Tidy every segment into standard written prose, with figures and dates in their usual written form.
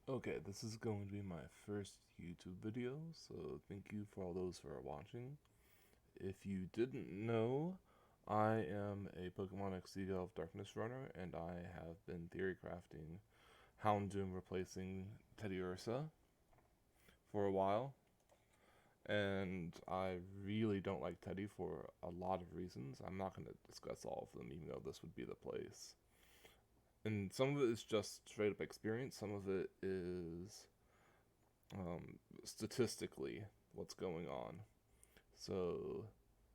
Okay, this is going to be my first YouTube video, so thank you for all those who are watching. If you didn't know, I am a Pokemon XD Gale of Darkness runner, and I have been theory crafting Houndoom replacing Teddy Ursa for a while. And I really don't like Teddy for a lot of reasons. I'm not going to discuss all of them, even though this would be the place. And some of it is just straight up experience, some of it is statistically what's going on. So,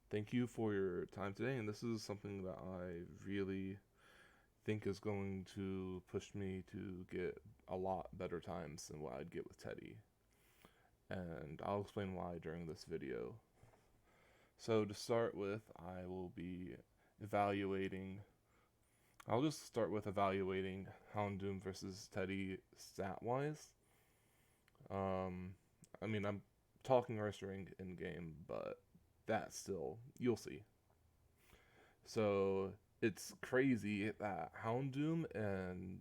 thank you for your time today. And this is something that I really think is going to push me to get a lot better times than what I'd get with Teddy. And I'll explain why during this video. So, to start with, I will be evaluating. I'll just start with evaluating Houndoom versus Teddy stat wise. Um, I'm talking Ursaring in game, but that still, you'll see. So it's crazy that Houndoom and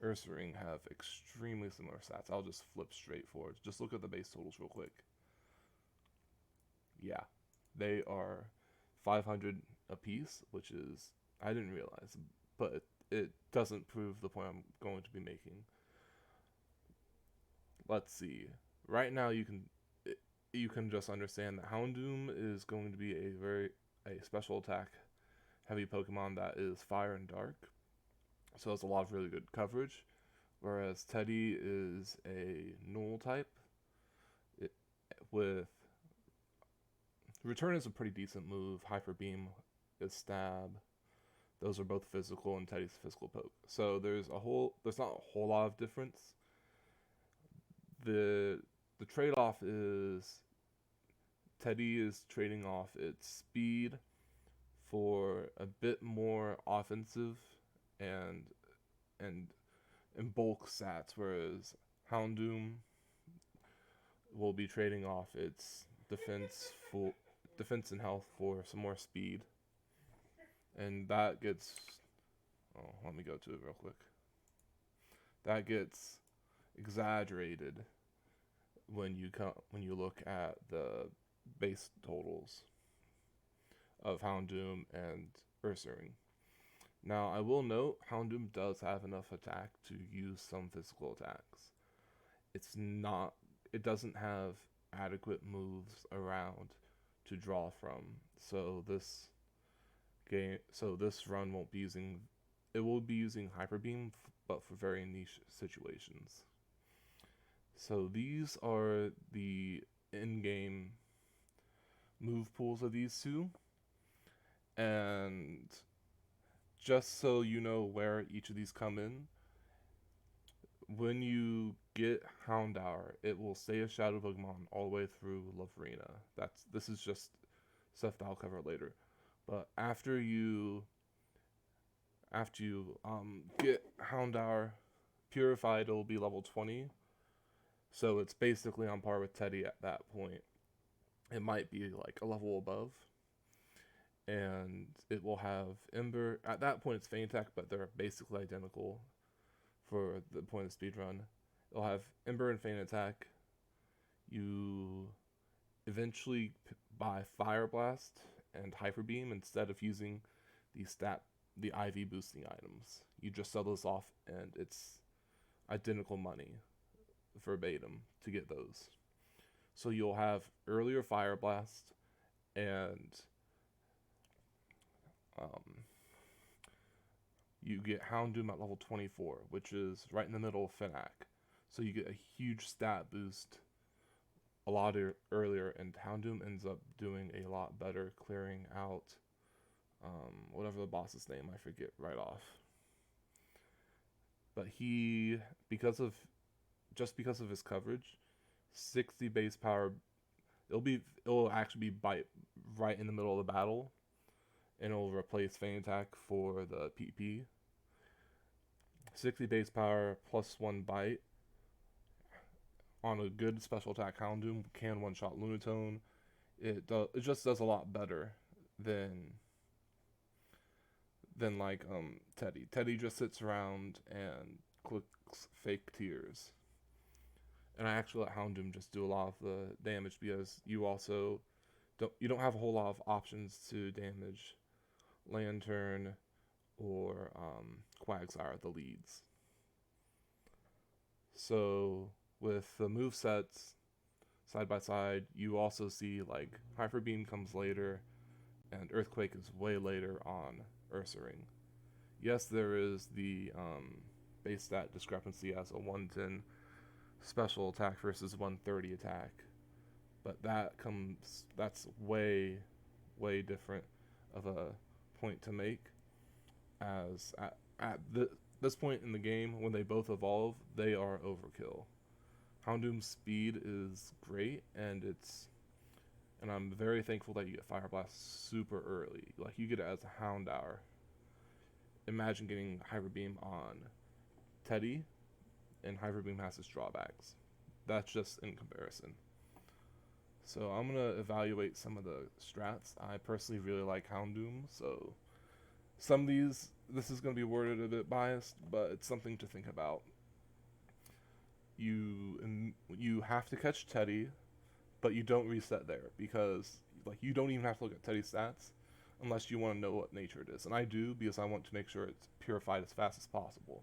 Ursaring have extremely similar stats. I'll just flip straight forward. Just look at the base totals real quick. Yeah, they are 500 apiece, which is, I didn't realize, but it doesn't prove the point I'm going to be making. Let's see. Right now, you can just understand that Houndoom is going to be a special attack heavy Pokemon that is fire and dark, so it's a lot of really good coverage. Whereas Teddy is a null type it, with return is a pretty decent move. Hyper Beam is stab. Those are both physical, and Teddy's physical poke. So there's not a whole lot of difference. The the trade off is Teddy is trading off its speed for a bit more offensive and and bulk stats, whereas Houndoom will be trading off its defense and health for some more speed, and that gets. Oh, let me go to it real quick. That gets exaggerated when you look at the base totals of Houndoom and Ursaring. Now, I will note Houndoom does have enough attack to use some physical attacks. It's not. It doesn't have adequate moves around to draw from. So this run won't be using. It will be using Hyper Beam, but for very niche situations. So these are the in-game move pools of these two, and just so you know where each of these come in, when you get Houndour, it will stay a Shadow Pokemon all the way through Lavrina. This is just stuff that I'll cover later. But after you get Houndour purified, it'll be level 20. So it's basically on par with Teddy at that point. It might be like a level above. And it will have Ember. At that point, it's Feint Attack, but they're basically identical for the point of speed run. It'll have Ember and Feint Attack. You eventually buy Fire Blast and Hyper Beam instead of using the IV boosting items. You just sell those off, and it's identical money verbatim to get those. So you'll have earlier Fire Blast and um, you get Houndoom at level 24, which is right in the middle of Fnac. So you get a huge stat boost a lot earlier, and Houndoom ends up doing a lot better clearing out whatever the boss's name, I forget right off. But he, because of his coverage, 60 base power, it'll actually be bite right in the middle of the battle, and it'll replace Feint Attack for the PP. 60 base power plus 1 bite on a good special attack Houndoom can one shot Lunatone. It just does a lot better than Teddy. Teddy just sits around and clicks fake tears. And I actually let Houndoom just do a lot of the damage because you don't have a whole lot of options to damage Lantern or Quagsire, the leads. So with the move sets side by side, you also see like Hyper Beam comes later, and Earthquake is way later on Ursaring. Yes, there is the base stat discrepancy as a 110 special attack versus 130 attack, but that's way different of a point to make. As at this point in the game, when they both evolve, they are overkill. Houndoom's speed is great, and I'm very thankful that you get Fire Blast super early. Like you get it as a Houndour. Imagine getting Hyper Beam on Teddy, and Hyper Beam has its drawbacks. That's just in comparison. So I'm gonna evaluate some of the strats. I personally really like Houndoom, so some of this is gonna be worded a bit biased, but it's something to think about. You have to catch Teddy, but you don't reset there because like you don't even have to look at Teddy's stats unless you want to know what nature it is, and I do because I want to make sure it's purified as fast as possible.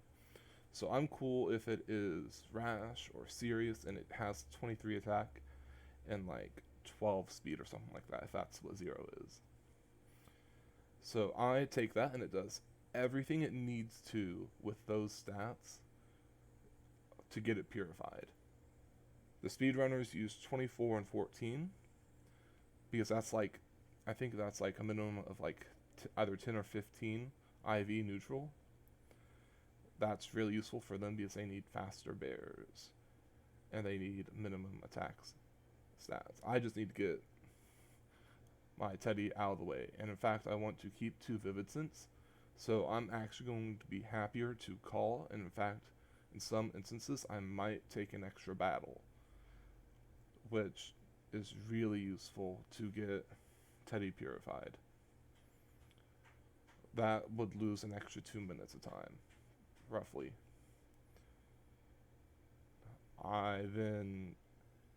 So I'm cool if it is Rash or Serious and it has 23 attack and like 12 speed or something like that, if that's what Zero is. So I take that and it does everything it needs to with those stats to get it purified. The speedrunners use 24 and 14 because I think that's like a minimum of like either 10 or 15 IV neutral. That's really useful for them because they need faster bears and they need minimum attacks stats. I just need to get my Teddy out of the way, and in fact I want to keep 2 Vivid Sense, so I'm actually going to be happier to call, and in fact in some instances I might take an extra battle, which is really useful to get Teddy purified. That would lose an extra 2 minutes of time, roughly. I then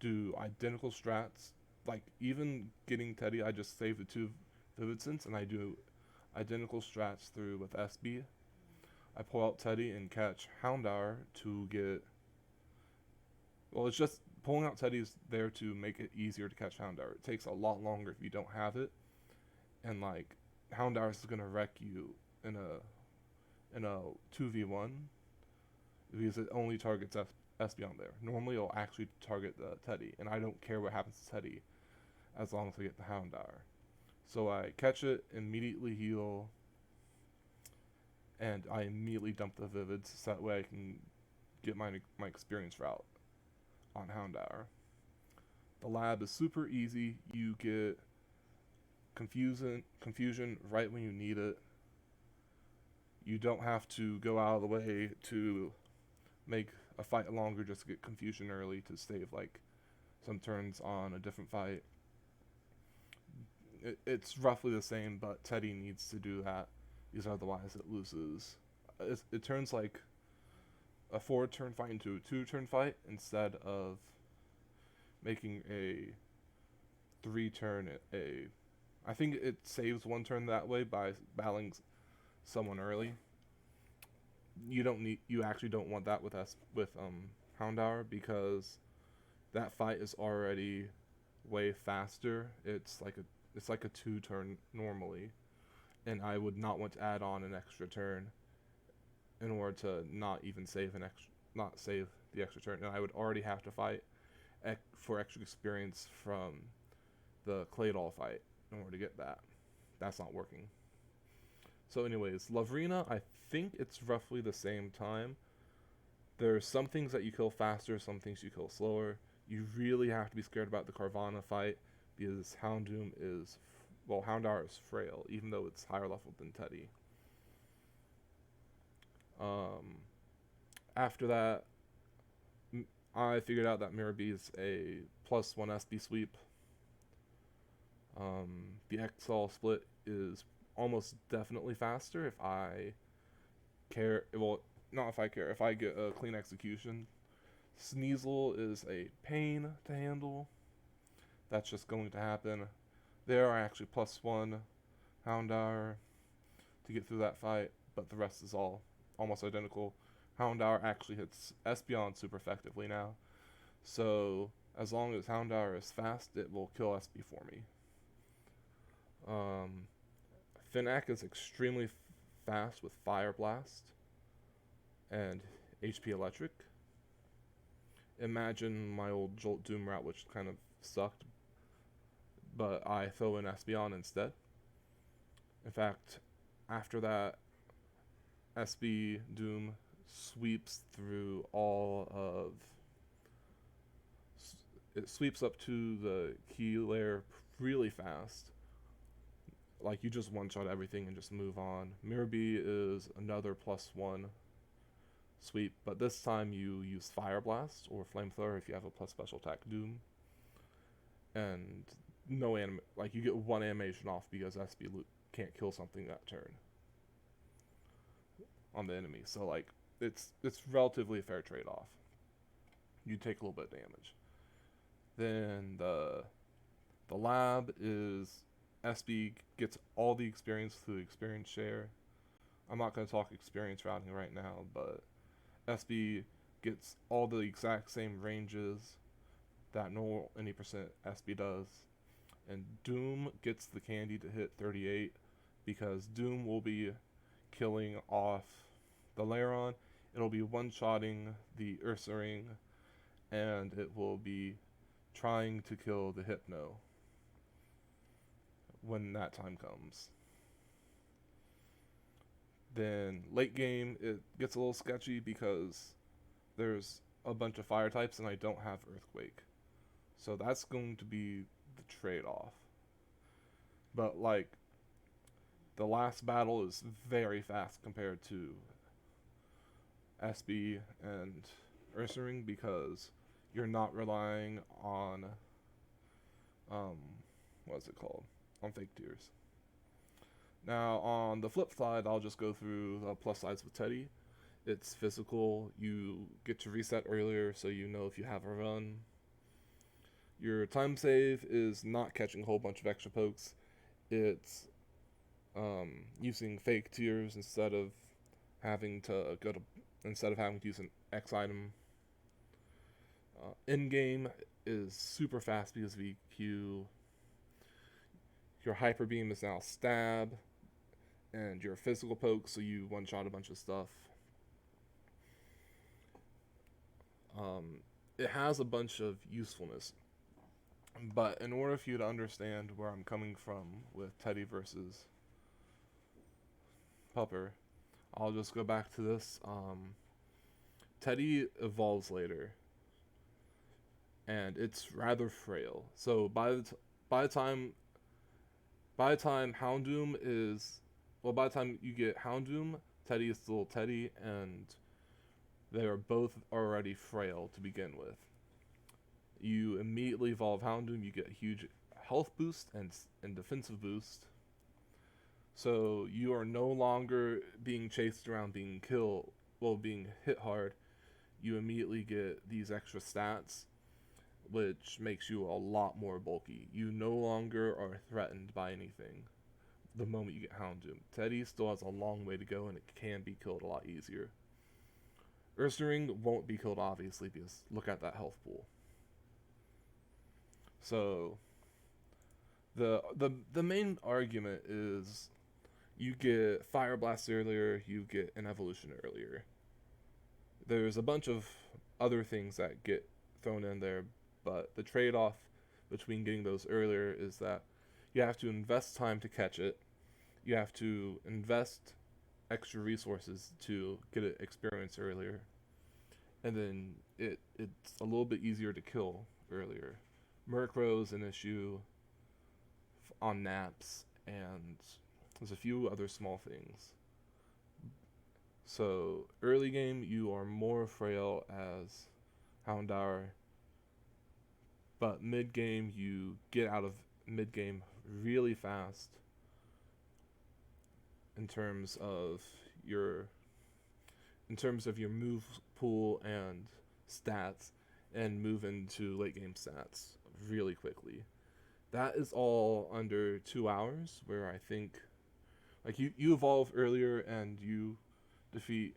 do identical strats. Like, even getting Teddy, I just save the 2 Vivid Sense, and I do identical strats through with SB. I pull out Teddy and catch Houndour to get... Well, it's just pulling out Teddy's there to make it easier to catch Houndour. It takes a lot longer if you don't have it, and like Houndour is gonna wreck you in a 2v1 because it only targets Espeon there. Normally it'll actually target the Teddy, and I don't care what happens to Teddy as long as I get the Houndour. So I catch it, immediately heal, and I immediately dump the Vivids so that way I can get my experience route on Houndour. The lab is super easy. You get confusion right when you need it. You don't have to go out of the way to make a fight longer just to get confusion early to save like some turns on a different fight. It's roughly the same, but Teddy needs to do that because otherwise it loses. It turns like a 4-turn fight into a 2-turn fight instead of making a 3-turn I think it saves 1 turn that way by battling someone early. You actually don't want that with Houndour because that fight is already way faster. It's like a 2-turn normally, and I would not want to add on an extra turn in order to not save the extra turn, and I would already have to fight for extra experience from the Claydol fight in order to get that. That's not working. So anyways, Lavrina, I think it's roughly the same time. There's some things that you kill faster, some things you kill slower. You really have to be scared about the Carvanha fight because Houndour is frail, even though it's higher level than Teddy. After that, I figured out that Mirabee is a +1 SB sweep. The Exalt split is almost definitely faster if I care. Well, not if I care. If I get a clean execution. Sneasel is a pain to handle. That's just going to happen. There are actually +1 Houndour to get through that fight, but the rest is all almost identical. Houndour actually hits Espeon super effectively now, so as long as Houndour is fast, it will kill Espy for me. Finnack is extremely fast with Fire Blast and HP Electric. Imagine my old Jolteon route, which kind of sucked, but I throw in Espeon instead. In fact, after that, SB Doom sweeps through all of. It sweeps up to the key layer really fast. Like, you just one-shot everything and just move on. Mirabee is another +1 sweep, but this time you use Fire Blast or Flamethrower if you have a plus special attack Doom. And no like, you get one animation off because SB can't kill something that turn on the enemy. So like, it's relatively a fair trade-off. You take a little bit of damage. Then the lab is SB gets all the experience through the experience share. I'm not going to talk experience routing right now, but SB gets all the exact same ranges that normal any percent SB does. And Doom gets the candy to hit 38 because Doom will be killing off the Lairon. It'll be one-shotting the Ursaring, and it will be trying to kill the Hypno when that time comes. Then late game, it gets a little sketchy because there's a bunch of fire types and I don't have Earthquake. So that's going to be the trade-off. But like, the last battle is very fast compared to SB and Ursaring because you're not relying on what's it called? On fake tears. Now on the flip side, I'll just go through the plus sides with Teddy. It's physical. You get to reset earlier, so you know if you have a run. Your time save is not catching a whole bunch of extra pokes. It's using fake tears instead of having to use an X item. In game is super fast because of EQ. Your hyper beam is now stab, and your physical poke, so you one shot a bunch of stuff. It has a bunch of usefulness, but in order for you to understand where I'm coming from with Teddy versus Pupper, I'll just go back to this. Teddy evolves later, and it's rather frail. So by the time Houndoom is, well, by the time you get Houndoom, Teddy is still Teddy, and they are both already frail to begin with. You immediately evolve Houndoom, you get a huge health boost and defensive boost. So you are no longer being chased around, being hit hard. You immediately get these extra stats, which makes you a lot more bulky. You no longer are threatened by anything the moment you get Houndoom. Teddy still has a long way to go, and it can be killed a lot easier. Ursaring won't be killed, obviously, because look at that health pool. So the main argument is you get Fire Blast earlier, you get an evolution earlier. There's a bunch of other things that get thrown in there, but the trade-off between getting those earlier is that you have to invest time to catch it. You have to invest extra resources to get it experience earlier. And then it's a little bit easier to kill earlier. Murkrow's an issue on naps, and there's a few other small things. So early game, you are more frail as Houndour, but mid game, you get out of mid game really fast in terms of your move pool and stats and move into late game stats really quickly. That is all under 2 hours, where I think like you evolve earlier and you defeat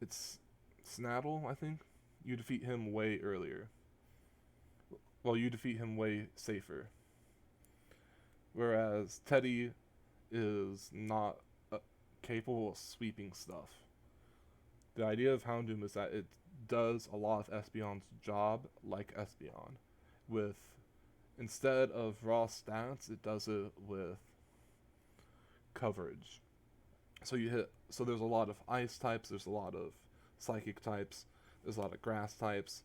it's Snaddle, I think. You defeat him way earlier. Well, you defeat him way safer. Whereas Teddy is not capable of sweeping stuff. The idea of Houndoom is that it does a lot of Espeon's job like Espeon. With instead of raw stats, it does it with coverage. So there's a lot of ice types, there's a lot of psychic types, there's a lot of grass types.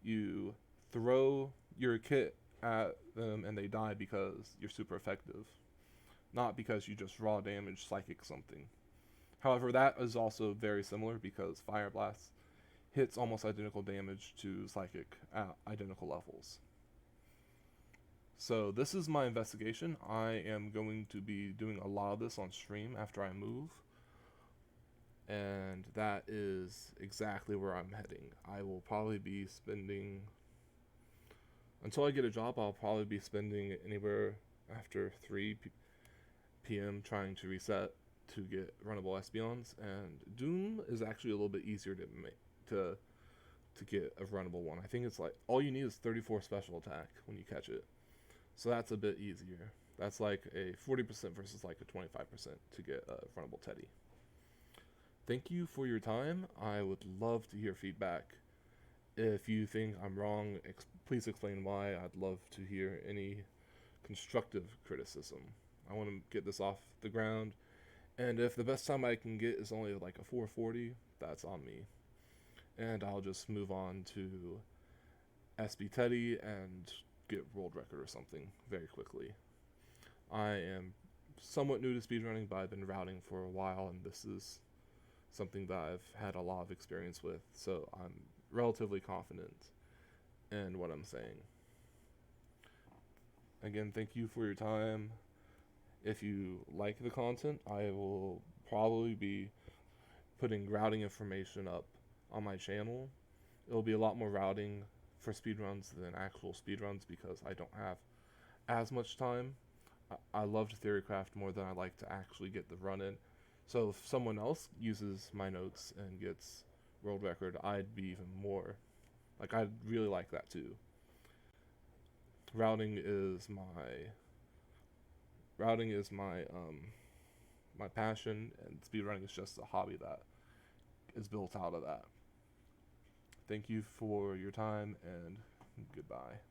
You throw your kit at them and they die because you're super effective, not because you just raw damage psychic something. However, that is also very similar because Fire Blast hits almost identical damage to Psychic at identical levels. So this is my investigation. I am going to be doing a lot of this on stream after I move. And that is exactly where I'm heading. I will probably be spending, until I get a job, I'll probably be spending anywhere after 3 p.m. trying to reset to get runnable Espeons, and Doom is actually a little bit easier to make to get a runnable one. I think it's like all you need is 34 special attack when you catch it, so that's a bit easier. That's like a 40% versus like a 25% to get a runnable Teddy. Thank you for your time. I would love to hear feedback. If you think I'm wrong, please explain why. I'd love to hear any constructive criticism. I want to get this off the ground. And if the best time I can get is only like a 440, that's on me. And I'll just move on to SB Teddy and get world record or something very quickly. I am somewhat new to speedrunning, but I've been routing for a while, and this is something that I've had a lot of experience with, so I'm relatively confident in what I'm saying. Again, thank you for your time. If you like the content, I will probably be putting routing information up on my channel. It'll be a lot more routing for speedruns than actual speedruns because I don't have as much time. I loved Theorycraft more than I like to actually get the run in. So if someone else uses my notes and gets world record, I'd be even more. Like, I'd really like that too. Routing is my passion, and speedrunning is just a hobby that is built out of that. Thank you for your time, and goodbye.